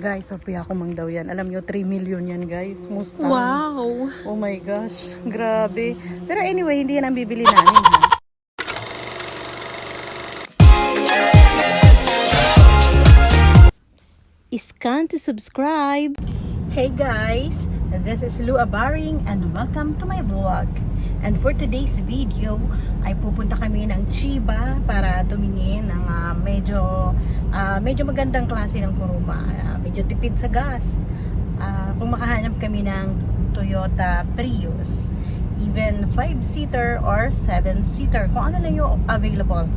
Guys, Sophia Kumang daw yan. Alam nyo, 3 million yan guys. Mustang. Wow! Oh my gosh. Grabe. Pero anyway, hindi yan ang bibili namin. Ha? Scan to subscribe! Hey guys, this is Lou Abaring and welcome to my vlog. And for today's video, ay pupunta kami ng Chiba para tumingin ng medyo magandang klase ng kuruma. Medyo tipid sa gas. Kung makahanap kami ng Toyota Prius, even 5-seater or 7-seater, kung ano lang yung available.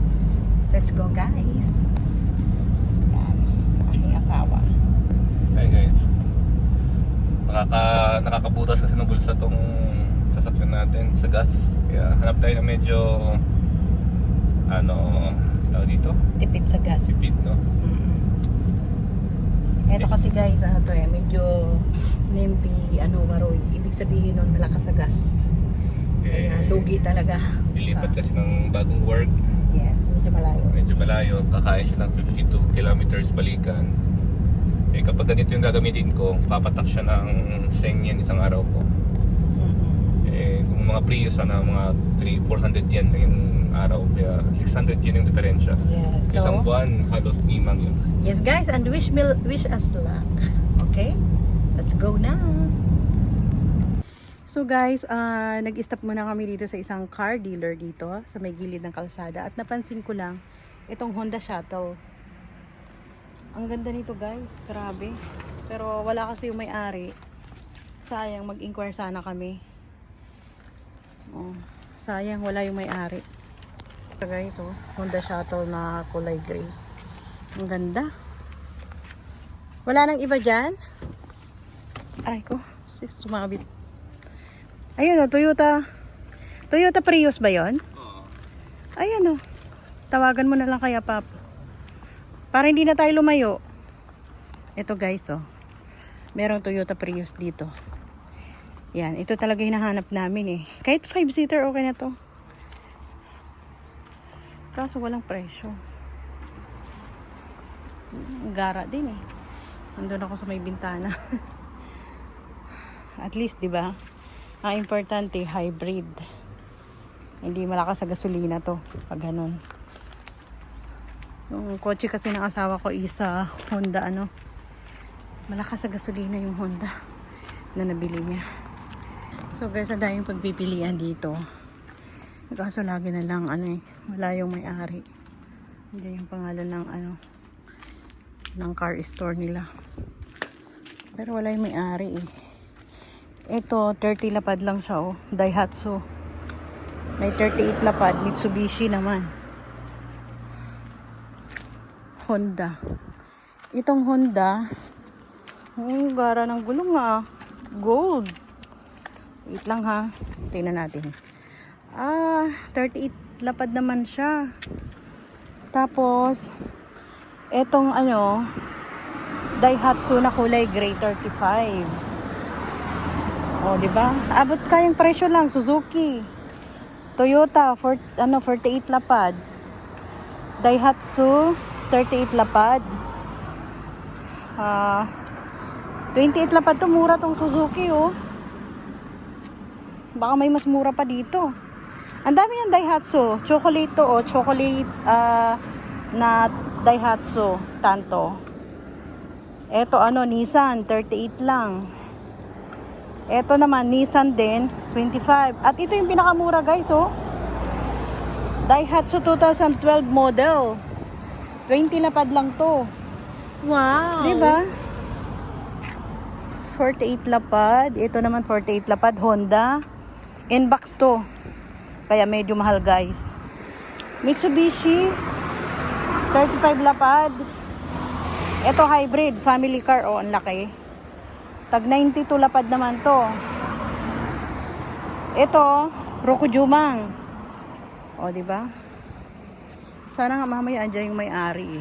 Let's go guys. Yan, aking asawa. Hi guys. Nakakabutas kasi ng bulsa tong sasakyan natin sa gas. Kaya hanap tayo ng medyo tawag dito? Tipid sa gas. Tipid, no? Ito kasi guys, medyo nimpi, waroy. Ibig sabihin nun, malakas sa gas. Kaya lugi talaga. Lilipat kasi ng bagong work. Yes, medyo malayo. Medyo malayo. Kakain siya ng 52 kilometers balikan. Eh kapag ganito yung gagamitin ko, papatak siya ng seng yan isang araw ko. Eh kung mga Prius mga 400 yen na yung araw, kaya 600 yen yung diferensya. Yes, so Isang buwan, halos limang yun. yes guys, and wish us luck. Okay? Let's go na. So guys, nag-stop muna kami dito sa isang car dealer dito sa may gilid ng kalsada at napansin ko lang itong Honda Shuttle. Ang ganda nito guys, grabe. Pero wala kasi yung may-ari. Sayang, mag-inquire sana kami. Oh, sayang wala yung may-ari. Guys, Honda Shuttle na kulay gray. Ang ganda. Wala nang iba dyan. Aray ko, sis, sumabit. Ayun Toyota Prius ba yon? Oo. Ayun tawagan mo na lang kaya pap. Para hindi na tayo lumayo. Ito guys, merong Toyota Prius dito. Yan, ito talaga hinahanap namin Kahit 5-seater okay na to. Kaso walang presyo. Gara din Nandun ako sa may bintana. At least, 'di ba? Ang importante hybrid. Hindi malakas sa gasolina to pag ganun. Yung kotse kasi ng asawa ko isa Honda malakas sa gasolina yung Honda na nabili niya. So guys, ang daming pagpipilian dito. Kaso lagi na lang wala yung may-ari. Hindi yung pangalan ng ng car store nila. Pero wala yung may-ari Ito 30 lapad lang siya Daihatsu. May 38 lapad Mitsubishi naman. Honda. Itong Honda, gara ng gulong gold. Wait lang ha. Tingnan natin. 38 lapad naman siya. Tapos, etong Daihatsu na kulay gray 35. Di ba? Abot kayang presyo lang. Suzuki. Toyota, 48 lapad. Daihatsu, 38 lapad. 28 lapad to, mura tong Suzuki Baka may mas mura pa dito. Ang dami yung Daihatsu. Chocolate to chocolate na Daihatsu Tanto. Eto Nissan 38 lang. Eto naman Nissan din 25. At ito yung pinakamura guys Daihatsu 2012 model. 20 lapad lang to. Wow! Diba? 48 lapad. Ito naman 48 lapad. Honda. Inbox to. Kaya medyo mahal guys. Mitsubishi. 35 lapad. Ito hybrid. Family car. Ang laki. Tag 92 lapad naman to. Ito. Rokujumang. Diba? Sana nga mamaya andyan yung may-ari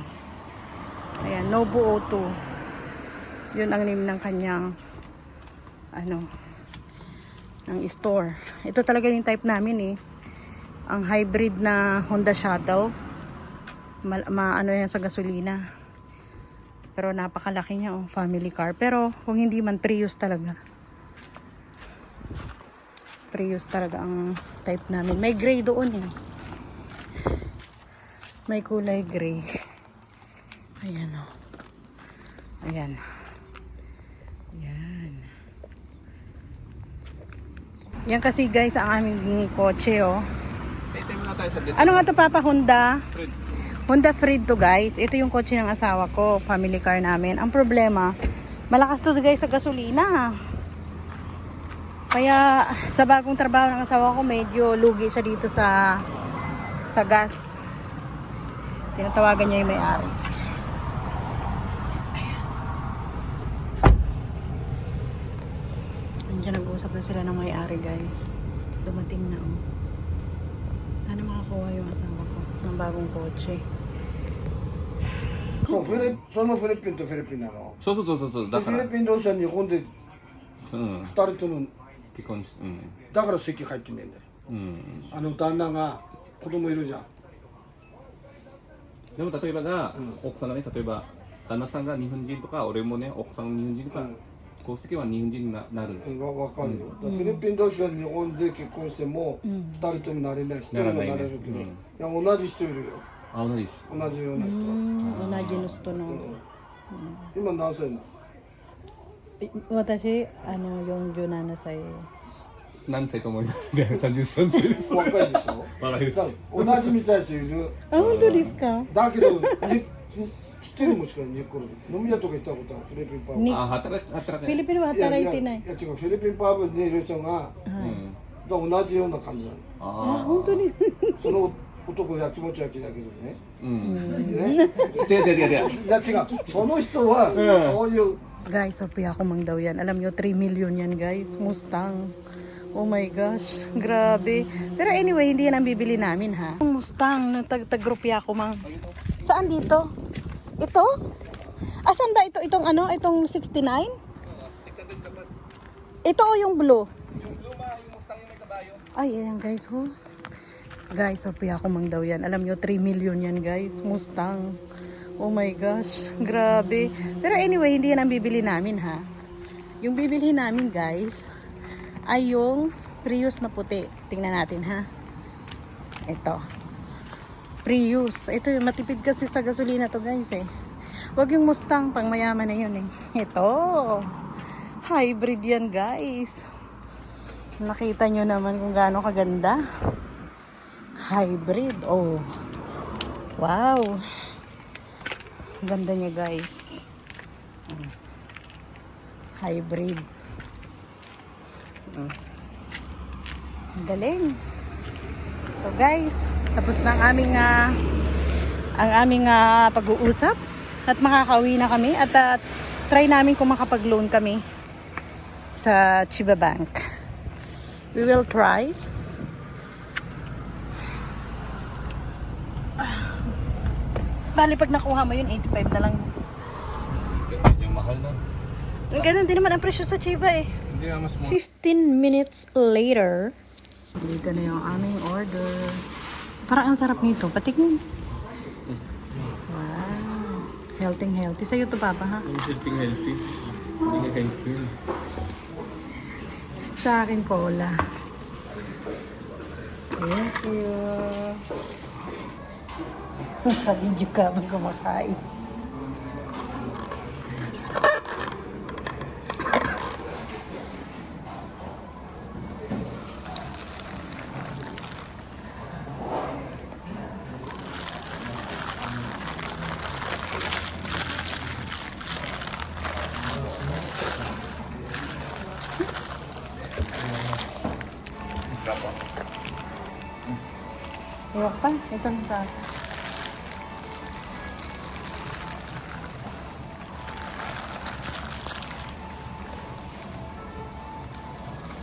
Ayan, Nobu Auto. Yun ang name ng kanyang ng store. Ito talaga yung type namin ang hybrid na Honda Shuttle. Yan sa gasolina. Pero napakalaki niya, oh, family car. Pero kung hindi man, Prius talaga. Prius talaga ang type namin. May gray doon eh. May kulay gray. Ayan oh. Ayan. Ayan. Yan kasi guys ang aming kotse oh. Ano nga to Papa? Honda? Honda Freed to guys. Ito yung kotse ng asawa ko. Family car namin. Ang problema, malakas to guys sa gasolina. Kaya sa bagong trabaho ng asawa ko, medyo lugi siya dito sa gas. Tinatawagan niya yung may-ari. Nandiyan nag-uusap na sila ng may-ari guys. Dumating na oh. Sana makakuha yung asawa ko ng bagong kotse. そうそのフィリピンとフィリピンなの。そうそうそうそう。だからでフィリ、ピン同士は日本でうん二、人とも結婚し、うんだから籍入ってねえんだよ。うん。旦那が子供いるじゃん。でも例えばが、うん奥さんがね、例えば旦那さんが日本人とか、俺もね、奥さんが日本人とか、うん戸籍は日本人になるんです。わかるよ、だからフィリピン同士は日本で結婚しても二、人ともなれない、一人もなれるけど、ならないねうんいや同じ人いるよ、あ、同じです。同じような人、同じの人の。今何歳なの？私、47歳。何歳と思いますね。33歳です。若いでしょ若いですだから同じみたいな人いる。あ、本当ですか？だけど知ってるもしかにこれ飲み屋とか行ったことはフィリピンパブ。にあ、働いフィリピンは働いてない。いや違う、フィリピンパブにいる人がうん。同じような感じなの。あ、あ本当に。その男やきもち焼きだけどね。うん。ね。違う違う違う違う。いや違う。その人はそういう Guys, Sophia Kumang daw yan. Alam nyo, 3 million yan guys. Mustang. Oh my gosh. Grabe. Pero anyway, hindi yan ang bibili namin ha. Mustang, tag-rupya Kumang. Saan dito? Ito? Asan ba ito? Itong ano? Itong 69? Ito o yung blue? Ay, ayan guys. Oh. Guys, Sophia Kumang daw yan. Alam nyo, 3 million yan guys. Mustang. Oh my gosh, grabe. Pero anyway, hindi yan ang bibili namin ha. Yung bibili namin guys, ay yung Prius na puti. Tingnan natin ha. Ito. Prius. Ito yung matipid kasi sa gasolina to guys eh. Huwag yung Mustang, pang mayaman na yun eh. Ito. Hybrid yan guys. Nakita nyo naman kung gaano kaganda. Hybrid. Oh. Wow. Ganda niya guys. Hybrid. Galing. So guys, tapos na ang aming pag-uusap at makakauwi na kami at try namin kung makapag-loan kami sa Chiba Bank. We will try. Bali, pag nakuha mo yun, 85 na lang. Medyo mahal na. Ganun din naman ang presyo sa Chiba eh. Hindi na mas 15 minutes later. Dito na yung aming order. Parang ang sarap nito. Patingin. Wow. Healthy. Sa'yo to Papa ha? healthy. Hindi nga healthy. Sa akin cola. Thank you. Pag-video ka mag kumakain. Iwak pa. Ito na sa akin.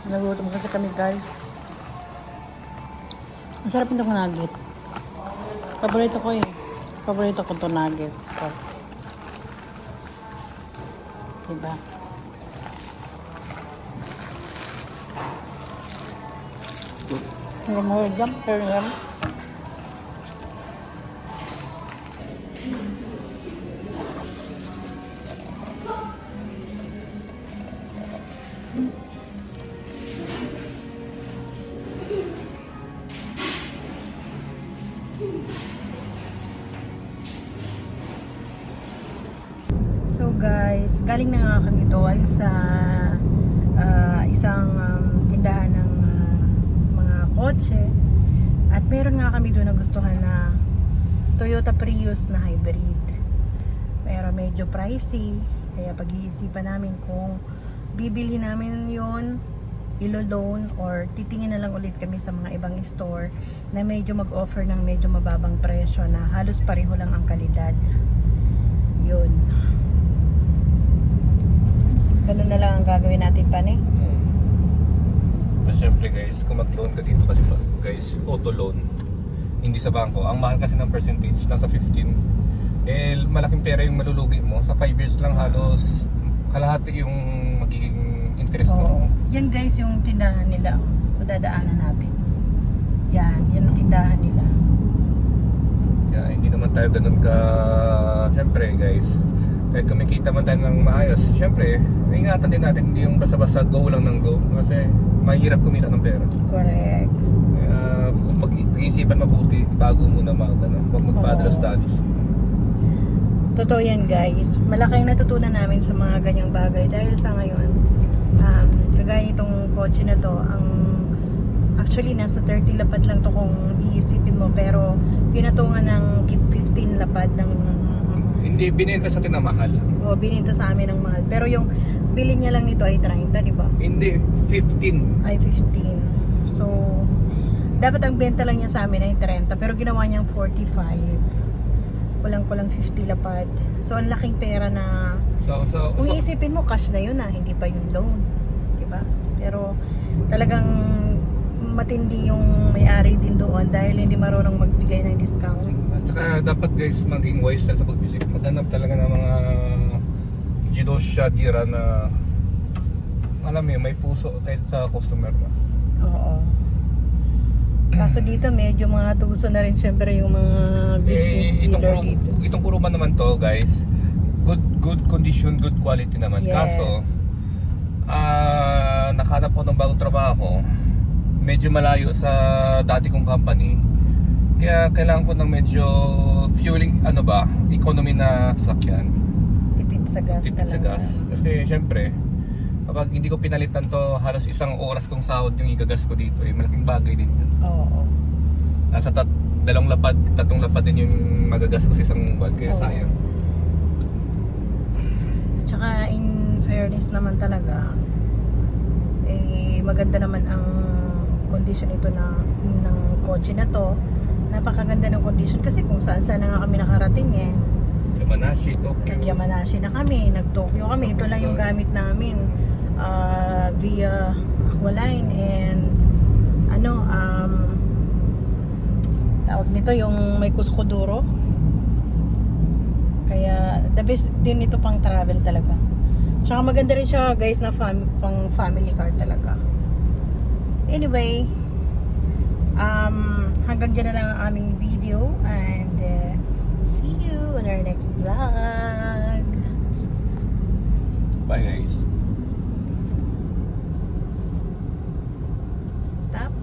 Nagutom kasi kami guys. Ang sarap itong nugget. Paborito ko eh. Paborito ko itong nuggets. So, diba? Hindi mo jump. Pero yan. guys, galing na nga kami doon sa isang tindahan ng mga kotse. At meron nga kami doon na gustuhan na Toyota Prius na hybrid. Pero medyo pricey. Kaya pag-iisipan namin kung bibili namin yon, ilo-loan, or titingin na lang ulit kami sa mga ibang store na medyo mag-offer ng medyo mababang presyo na halos pareho lang ang kalidad. Yun. Ganun na lang ang gagawin natin, Pane. Tapos syempre guys, kung mag-loan ka dito kasi guys, auto loan, hindi sa bangko. Ang mahal kasi ng percentage, nasa 15. Eh, malaking pera yung malulugi mo. Sa 5 years lang halos kalahati yung magiging interest mo. Yan guys, yung tindahan nila. Madadaanan natin. Yan ang tindahan nila. Kaya hindi naman tayo ganun ka, syempre guys, kahit kumikita man tayo ng maayos, syempre, ingatan din natin, hindi yung basta-basta go lang ng go. Kasi mahirap kumita ng pera. Correct. Kaya kung pag-iisipan mabuti, bago muna huwag magpadalos-dalos. Totoo yan guys. Malaki ang natutunan namin sa mga ganyang bagay dahil sa ngayon, kagaya nitong kotse na to, actually nasa 30 lapad lang to kung iisipin mo, pero pinatungan ng 15 lapad ng Hindi binenta sa atin na mahal. bininta sa amin ng mahal. Pero yung bili niya lang nito ay 30, di ba? Hindi, 15. Ay 15. So dapat ang benta lang niya sa amin ay 30, pero ginawa niyang 45. Kulang 50 lapad. So ang laking pera na kung iisipin mo, cash na yun hindi pa yung loan, di ba? Pero talagang matindi yung may-ari din doon dahil hindi marunong magbigay ng discount. At saka dapat guys, maging wise na sa pagbili. Maghanap talaga ng mga Jidosha tira na alam mo may puso kahit sa customer mo. Oo. Kaso dito medyo mga tuso na rin syempre yung mga business dealer dito. Itong kuruman naman to guys, good condition, good quality naman. Yes. Kaso nakahanap ko ng bagong trabaho, medyo malayo sa dati kong company, kaya kailangan ko ng medyo fueling, economy na sasakyan. Tipid sa gas talaga. Kasi syempre kapag hindi ko pinalitan to, halos 1 oras kong sahod yung igagas ko dito, malaking bagay din yun. Oo. Nasa 2 lapad, 3 lapad din yung magagas ko sa isang buwan, kaya sayang. Tsaka in fairness naman talaga, maganda naman ang condition ito ng kotse na to. Napakaganda ng condition kasi kung saan na nga kami nakarating Yamanashi, Tokyo. Nag-Yamanashi na kami, nag-Tokyo kami. Ito lang yung gamit namin via Aqualine and tawag nito yung may Kuskoduro. Kaya the best din ito pang travel talaga. Tsaka maganda rin siya guys na pang family car talaga. Anyway, hanggang dyan na lang ang aming video and see you on our next vlog. Bye guys. Stop.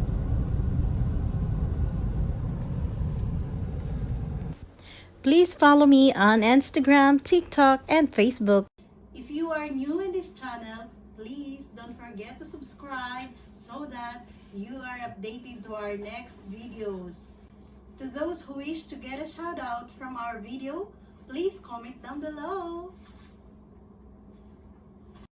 Please follow me on Instagram, TikTok, and Facebook. If you are new in this channel, please don't forget to subscribe so that you are updated to our next videos. To those who wish to get a shout out from our video, please comment down below.